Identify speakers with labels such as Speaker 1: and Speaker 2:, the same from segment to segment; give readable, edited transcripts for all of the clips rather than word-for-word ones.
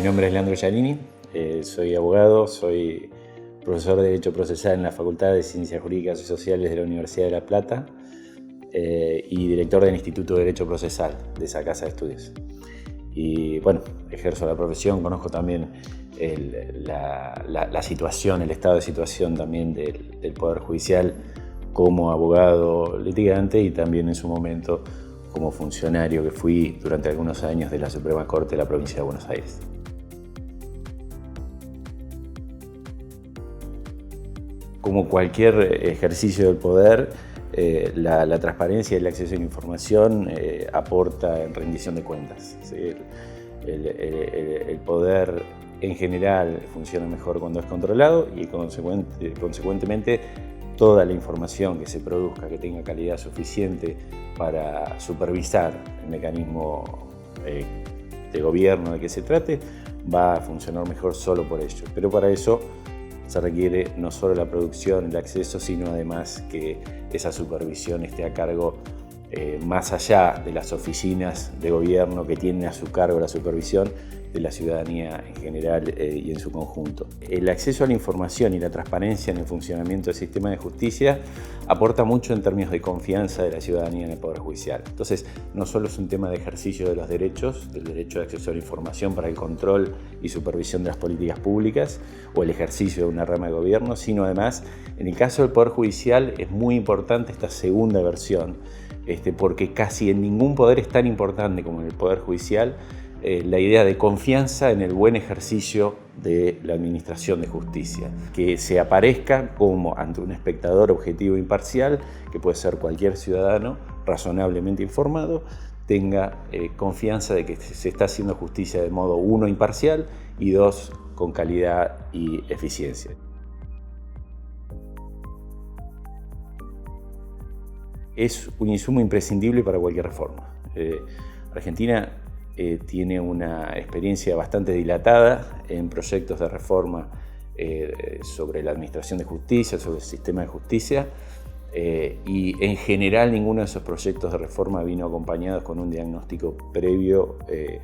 Speaker 1: Mi nombre es Leandro Giannini, soy abogado, soy profesor de Derecho Procesal en la Facultad de Ciencias Jurídicas y Sociales de la Universidad de La Plata y director del Instituto de Derecho Procesal de esa casa de estudios. Y bueno, ejerzo la profesión, conozco también la situación, el estado de situación también del Poder Judicial como abogado litigante y también en su momento como funcionario que fui durante algunos años de la Suprema Corte de la Provincia de Buenos Aires. Como cualquier ejercicio del poder, la transparencia y el acceso a la información aporta en rendición de cuentas. ¿Sí? El poder en general funciona mejor cuando es controlado y consecuentemente toda la información que se produzca, que tenga calidad suficiente para supervisar el mecanismo de gobierno de que se trate, va a funcionar mejor solo por ello. Pero para eso se requiere no solo la producción, el acceso, sino además que esa supervisión esté a cargo más allá de las oficinas de gobierno que tienen a su cargo la supervisión de la ciudadanía en general y en su conjunto. El acceso a la información y la transparencia en el funcionamiento del sistema de justicia aporta mucho en términos de confianza de la ciudadanía en el Poder Judicial. Entonces, no solo es un tema de ejercicio de los derechos, del derecho de acceso a la información para el control y supervisión de las políticas públicas o el ejercicio de una rama de gobierno, sino además, en el caso del Poder Judicial es muy importante esta segunda versión, porque casi en ningún poder es tan importante como en el Poder Judicial la idea de confianza en el buen ejercicio de la administración de justicia, que se aparezca como ante un espectador objetivo e imparcial, que puede ser cualquier ciudadano razonablemente informado, tenga confianza de que se está haciendo justicia de modo, uno, imparcial y dos, con calidad y eficiencia. Es un insumo imprescindible para cualquier reforma. Argentina tiene una experiencia bastante dilatada en proyectos de reforma sobre la administración de justicia, sobre el sistema de justicia, y en general ninguno de esos proyectos de reforma vino acompañados con un diagnóstico previo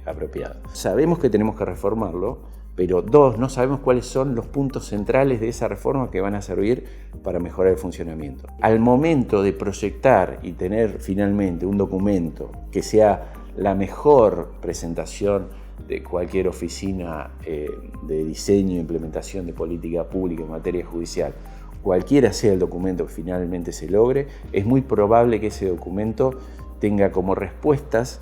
Speaker 1: apropiado. Sabemos que tenemos que reformarlo, pero dos, no sabemos cuáles son los puntos centrales de esa reforma que van a servir para mejorar el funcionamiento. Al momento de proyectar y tener finalmente un documento que sea la mejor presentación de cualquier oficina de diseño e implementación de política pública en materia judicial, cualquiera sea el documento que finalmente se logre, es muy probable que ese documento tenga como respuestas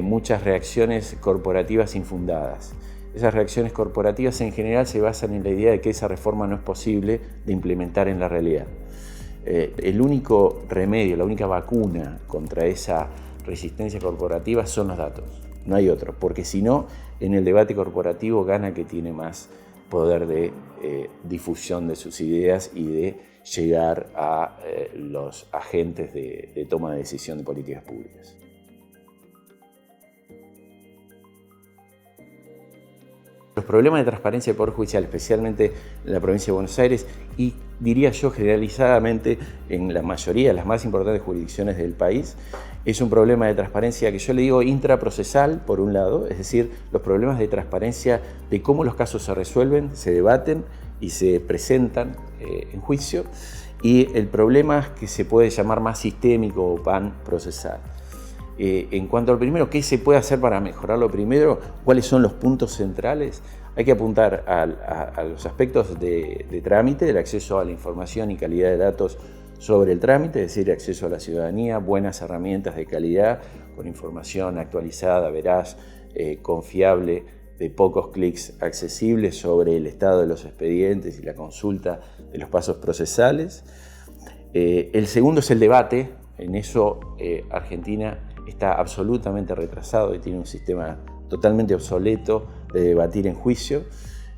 Speaker 1: muchas reacciones corporativas infundadas. Esas reacciones corporativas en general se basan en la idea de que esa reforma no es posible de implementar en la realidad. El único remedio, la única vacuna contra esa resistencia corporativa son los datos, no hay otro, porque si no, en el debate corporativo gana que tiene más poder de difusión de sus ideas y de llegar a los agentes de toma de decisión de políticas públicas. Los problemas de transparencia del Poder Judicial, especialmente en la provincia de Buenos Aires y diría yo generalizadamente en la mayoría de las más importantes jurisdicciones del país, es un problema de transparencia que yo le digo intraprocesal, por un lado, es decir, los problemas de transparencia de cómo los casos se resuelven, se debaten y se presentan en juicio, y el problema que se puede llamar más sistémico o panprocesal. En cuanto al primero, ¿qué se puede hacer para mejorarlo primero? ¿Cuáles son los puntos centrales? Hay que apuntar a los aspectos de trámite, del acceso a la información y calidad de datos sobre el trámite, es decir, acceso a la ciudadanía, buenas herramientas de calidad, con información actualizada, veraz, confiable, de pocos clics accesibles sobre el estado de los expedientes y la consulta de los pasos procesales. El segundo es el debate. En eso Argentina está absolutamente retrasado y tiene un sistema totalmente obsoleto de debatir en juicio.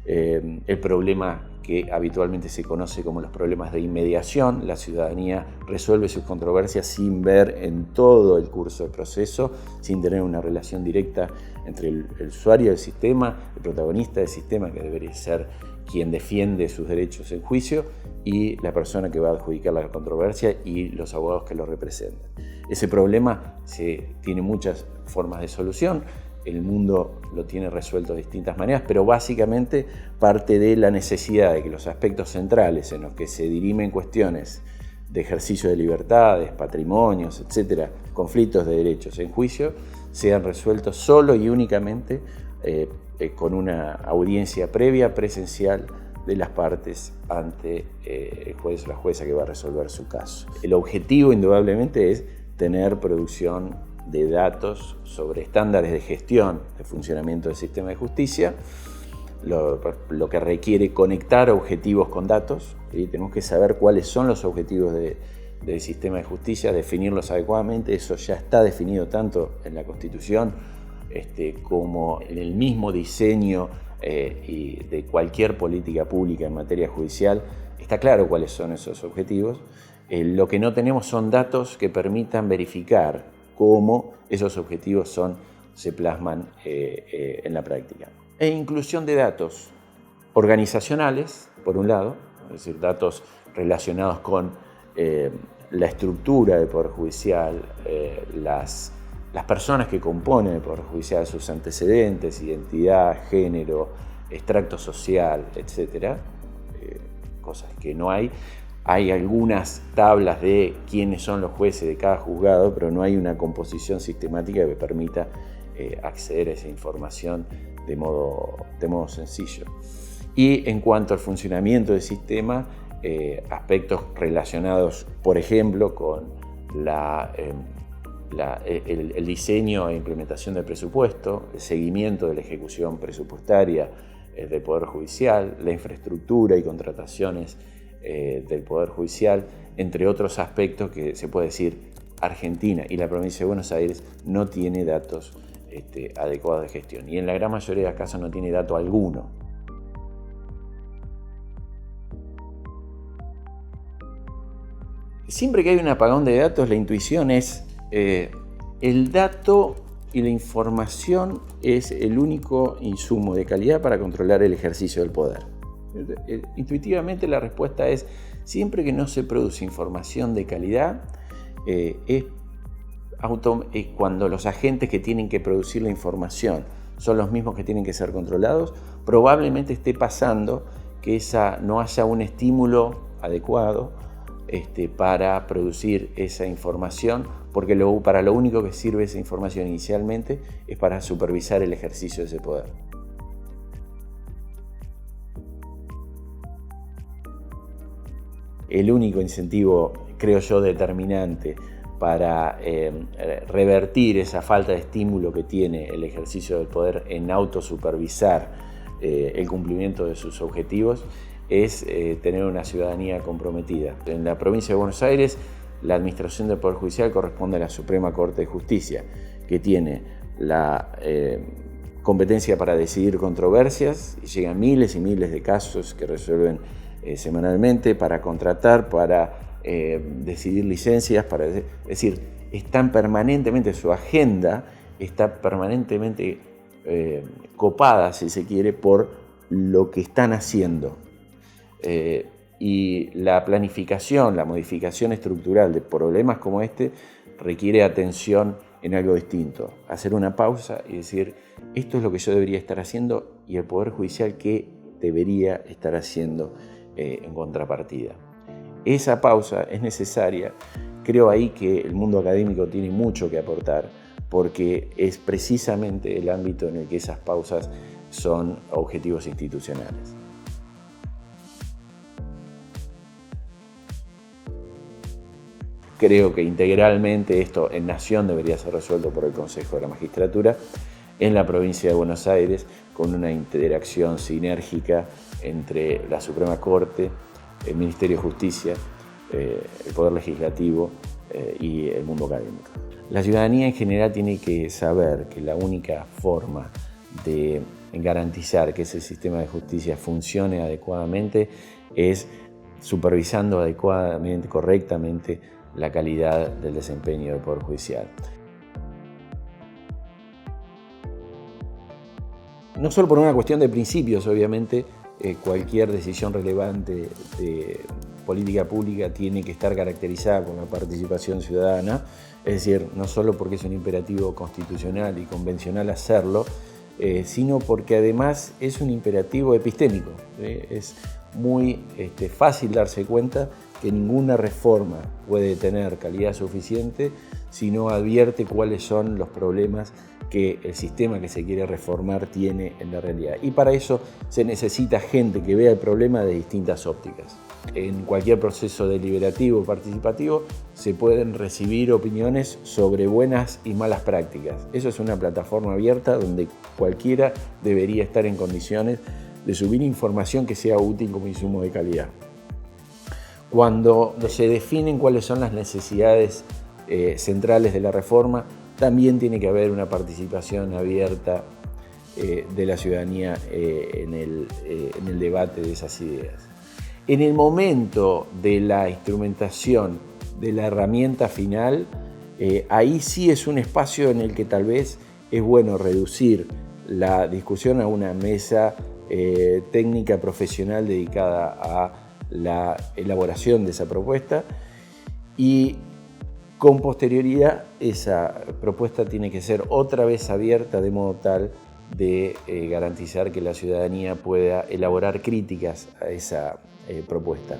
Speaker 1: El problema que habitualmente se conoce como los problemas de inmediación, la ciudadanía resuelve sus controversias sin ver en todo el curso del proceso, sin tener una relación directa entre el usuario del sistema, el protagonista del sistema, que debería ser quien defiende sus derechos en juicio, y la persona que va a adjudicar la controversia y los abogados que lo representan. Ese problema tiene muchas formas de solución. el mundo lo tiene resuelto de distintas maneras, pero básicamente parte de la necesidad de que los aspectos centrales en los que se dirimen cuestiones de ejercicio de libertades, patrimonios, etcétera, conflictos de derechos en juicio, sean resueltos solo y únicamente con una audiencia previa, presencial, de las partes ante el juez o la jueza que va a resolver su caso. El objetivo, indudablemente, es tener producción de datos sobre estándares de gestión, de funcionamiento del sistema de justicia, lo que requiere conectar objetivos con datos. ¿Sí? Tenemos que saber cuáles son los objetivos del sistema de justicia, definirlos adecuadamente. Eso ya está definido tanto en la Constitución como en el mismo diseño y de cualquier política pública en materia judicial. Está claro cuáles son esos objetivos. Lo que no tenemos son datos que permitan verificar cómo esos objetivos se plasman en la práctica. E inclusión de datos organizacionales, por un lado, es decir, datos relacionados con la estructura del Poder Judicial, las personas que componen el Poder Judicial, sus antecedentes, identidad, género, extracto social, etc. Cosas que no hay. Hay algunas tablas de quiénes son los jueces de cada juzgado, pero no hay una composición sistemática que permita acceder a esa información de modo sencillo. Y en cuanto al funcionamiento del sistema, aspectos relacionados, por ejemplo, con el diseño e implementación del presupuesto, el seguimiento de la ejecución presupuestaria del Poder Judicial, la infraestructura y contrataciones del Poder Judicial, entre otros aspectos que se puede decir Argentina y la provincia de Buenos Aires no tiene datos adecuados de gestión, y en la gran mayoría de los casos no tiene dato alguno. Siempre que hay un apagón de datos, la intuición es el dato y la información es el único insumo de calidad para controlar el ejercicio del poder. Intuitivamente la respuesta es: siempre que no se produce información de calidad, es cuando los agentes que tienen que producir la información son los mismos que tienen que ser controlados, probablemente esté pasando que no haya un estímulo adecuado para producir esa información, porque para lo único que sirve esa información inicialmente es para supervisar el ejercicio de ese poder. El único incentivo, creo yo, determinante para revertir esa falta de estímulo que tiene el ejercicio del poder en autosupervisar el cumplimiento de sus objetivos es tener una ciudadanía comprometida. En la provincia de Buenos Aires, la administración del Poder Judicial corresponde a la Suprema Corte de Justicia, que tiene la competencia para decidir controversias, y llegan miles y miles de casos que resuelven semanalmente, para contratar, para decidir licencias, es decir, están permanentemente, su agenda está permanentemente copada, si se quiere, por lo que están haciendo. Y la planificación, la modificación estructural de problemas como este requiere atención en algo distinto. Hacer una pausa y decir: esto es lo que yo debería estar haciendo, y el Poder Judicial, ¿qué debería estar haciendo en contrapartida? Esa pausa es necesaria. Creo ahí que el mundo académico tiene mucho que aportar, porque es precisamente el ámbito en el que esas pausas son objetivos institucionales. Creo que integralmente esto en Nación debería ser resuelto por el Consejo de la Magistratura, en la provincia de Buenos Aires, con una interacción sinérgica entre la Suprema Corte, el Ministerio de Justicia, el Poder Legislativo y el mundo académico. La ciudadanía en general tiene que saber que la única forma de garantizar que ese sistema de justicia funcione adecuadamente es supervisando adecuadamente, correctamente, la calidad del desempeño del Poder Judicial. No solo por una cuestión de principios, obviamente, cualquier decisión relevante política pública tiene que estar caracterizada por la participación ciudadana, es decir, no solo porque es un imperativo constitucional y convencional hacerlo, sino porque además es un imperativo epistémico. Es muy fácil darse cuenta que ninguna reforma puede tener calidad suficiente si no advierte cuáles son los problemas que el sistema que se quiere reformar tiene en la realidad. Y para eso se necesita gente que vea el problema de distintas ópticas. En cualquier proceso deliberativo o participativo se pueden recibir opiniones sobre buenas y malas prácticas. Eso es una plataforma abierta donde cualquiera debería estar en condiciones de subir información que sea útil como insumo de calidad. Cuando se definen cuáles son las necesidades centrales de la reforma, también tiene que haber una participación abierta de la ciudadanía en el debate de esas ideas. En el momento de la instrumentación de la herramienta final, ahí sí es un espacio en el que tal vez es bueno reducir la discusión a una mesa técnica profesional dedicada a la elaboración de esa propuesta, y con posterioridad esa propuesta tiene que ser otra vez abierta de modo tal de garantizar que la ciudadanía pueda elaborar críticas a esa propuesta.